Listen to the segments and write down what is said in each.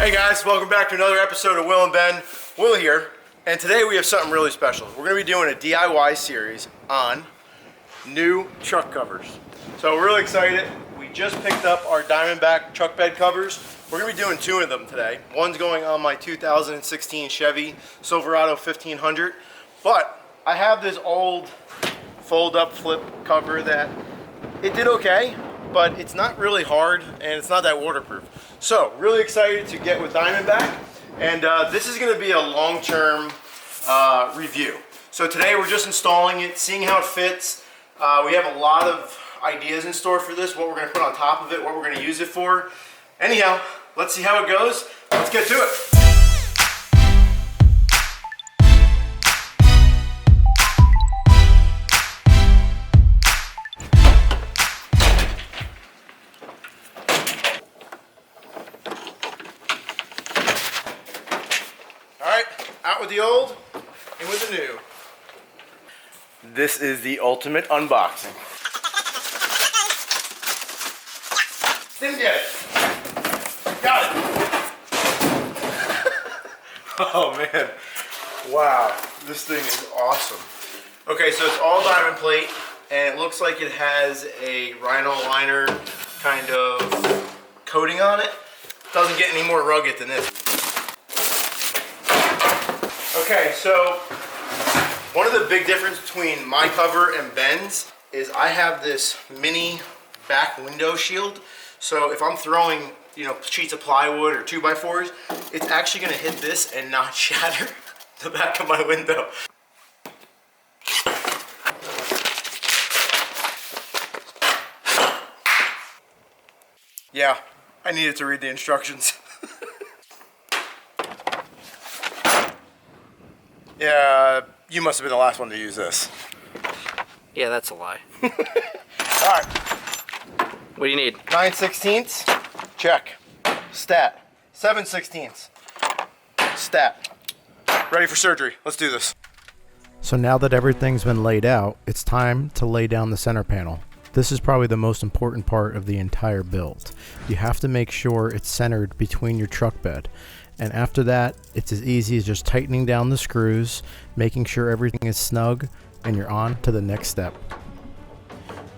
Hey guys, welcome back to another episode of Will and Ben. Will here, and today we have something really special. We're going to be doing a DIY series on new truck covers. So we're really excited. We just picked up our Diamondback truck bed covers. We're going to be doing two of them today. One's going on my 2016 Chevy Silverado 1500, but I have this old fold-up flip cover that it did okay, but it's not really hard and it's not that waterproof. So really excited to get with Diamondback, and this is going to be a long-term review. So today we're just installing it, seeing how it fits. We have a lot of ideas in store for this, what we're going to put on top of it, what we're going to use it for. Anyhow, let's see how it goes. Let's get to it. Out with the old, in with the new. This is the ultimate unboxing. Didn't get it. Got it. Oh man. Wow. This thing is awesome. Okay, so it's all diamond plate, and it looks like it has a rhino liner kind of coating on it. Doesn't get any more rugged than this. Okay, so one of the big differences between my cover and Ben's is I have this mini back window shield. So if I'm throwing, sheets of plywood or 2x4s, it's actually going to hit this and not shatter the back of my window. Yeah, I needed to read the instructions. Yeah, you must have been the last one to use this. Yeah, that's a lie. Alright. What do you need? 9/16, check. Stat. 7/16, stat. Ready for surgery. Let's do this. So now that everything's been laid out, it's time to lay down the center panel. This is probably the most important part of the entire build. You have to make sure it's centered between your truck bed. And after that, it's as easy as just tightening down the screws, making sure everything is snug, and you're on to the next step.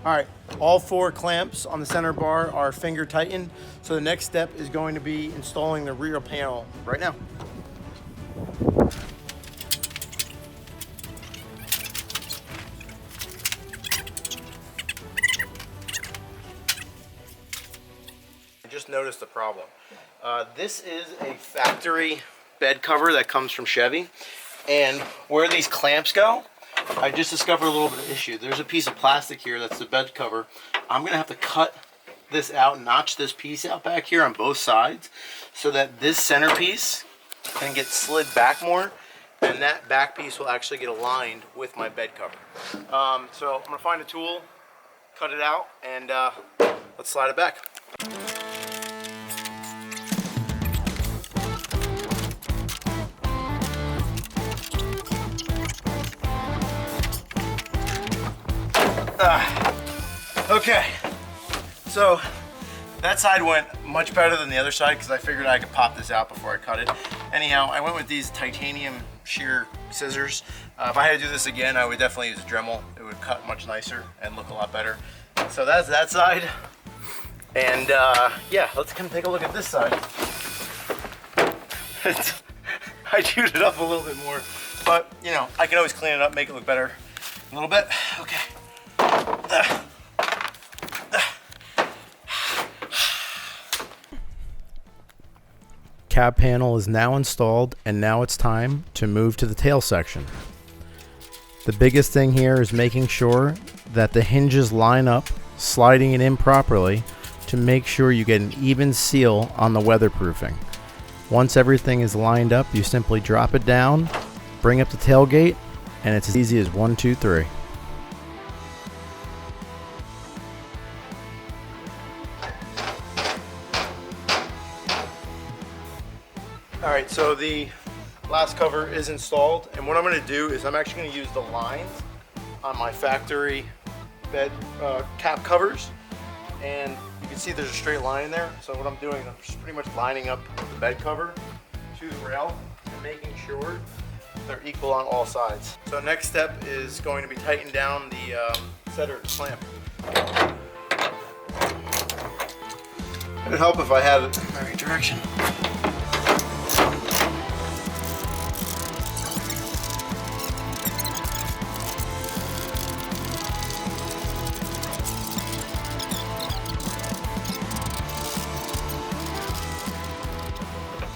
All right, all 4 clamps on the center bar are finger tightened. So the next step is going to be installing the rear panel right now. I just noticed the problem. This is a factory bed cover that comes from Chevy, and where these clamps go, I just discovered a little bit of issue. There's a piece of plastic here that's the bed cover. I'm gonna have to cut this out, notch this piece out back here on both sides so that this centerpiece can get slid back more, and that back piece will actually get aligned with my bed cover. So I'm gonna find a tool, cut it out, and let's slide it back. Okay, so that side went much better than the other side because I figured I could pop this out before I cut it. Anyhow, I went with these titanium shear scissors. If I had to do this again, I would definitely use a Dremel. It would cut much nicer and look a lot better. So that's that side. And yeah, let's come take a look at this side. I chewed it up a little bit more, but I can always clean it up, make it look better a little bit. Okay. Cab panel is now installed, and now it's time to move to the tail section. The biggest thing here is making sure that the hinges line up, sliding it in properly to make sure you get an even seal on the weatherproofing. Once everything is lined up, you simply drop it down, bring up the tailgate, and it's as easy as 1, 2, 3. Alright, so the last cover is installed, and what I'm going to do is I'm actually going to use the lines on my factory bed cap covers, and you can see there's a straight line in there. So what I'm doing is I'm just pretty much lining up the bed cover to the rail and making sure they're equal on all sides. So next step is going to be tightening down the setter clamp. It'd help if I had it in the right direction.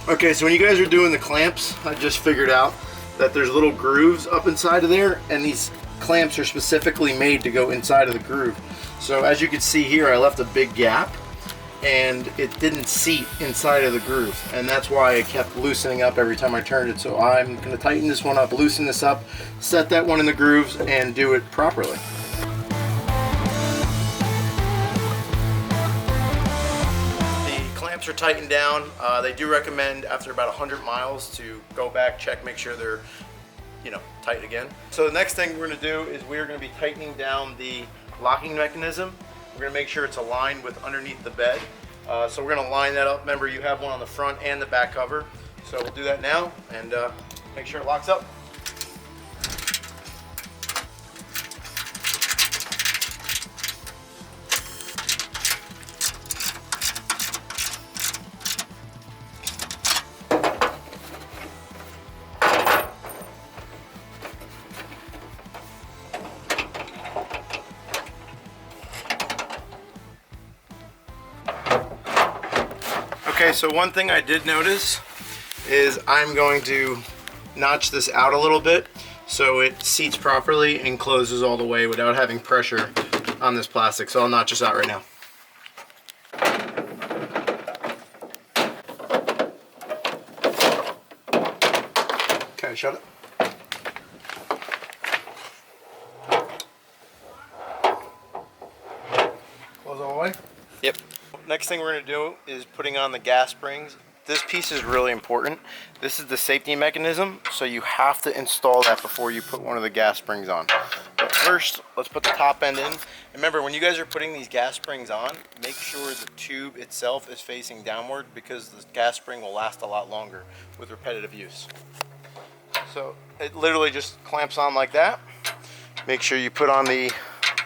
Okay, so when you guys are doing the clamps, I just figured out that there's little grooves up inside of there, and these clamps are specifically made to go inside of the groove. So as you can see here, I left a big gap and it didn't seat inside of the groove, and that's why I kept loosening up every time I turned it. So I'm going to tighten this one up, loosen this up, set that one in the grooves, and do it properly. Are tightened down. They do recommend after about 100 miles to go back, check, make sure they're, you know, tight again. So the next thing we're going to do is we're going to be tightening down the locking mechanism. We're going to make sure it's aligned with underneath the bed. So we're going to line that up. Remember, you have one on the front and the back cover. So we'll do that now and make sure it locks up. Okay, so one thing I did notice is I'm going to notch this out a little bit so it seats properly and closes all the way without having pressure on this plastic. So I'll notch this out right now. Okay, shut it. Close all the way? Yep. Next thing we're going to do is putting on the gas springs. This piece is really important. This is the safety mechanism, so you have to install that before you put one of the gas springs on. But first, let's put the top end in. Remember, when you guys are putting these gas springs on, make sure the tube itself is facing downward because the gas spring will last a lot longer with repetitive use. So it literally just clamps on like that. Make sure you put on the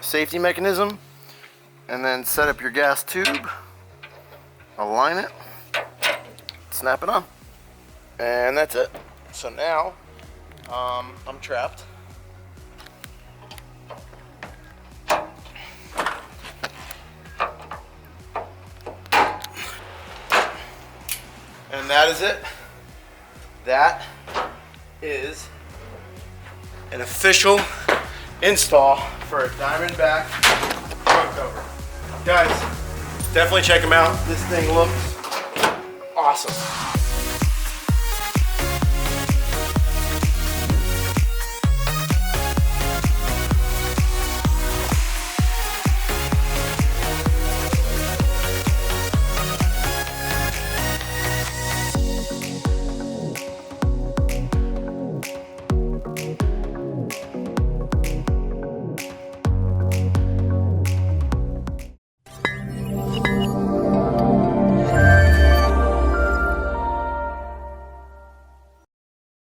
safety mechanism and then set up your gas tube. Align it, snap it on, and that's it. So now I'm trapped. And that is it. That is an official install for a Diamondback front cover. Guys, definitely check them out. This thing looks awesome.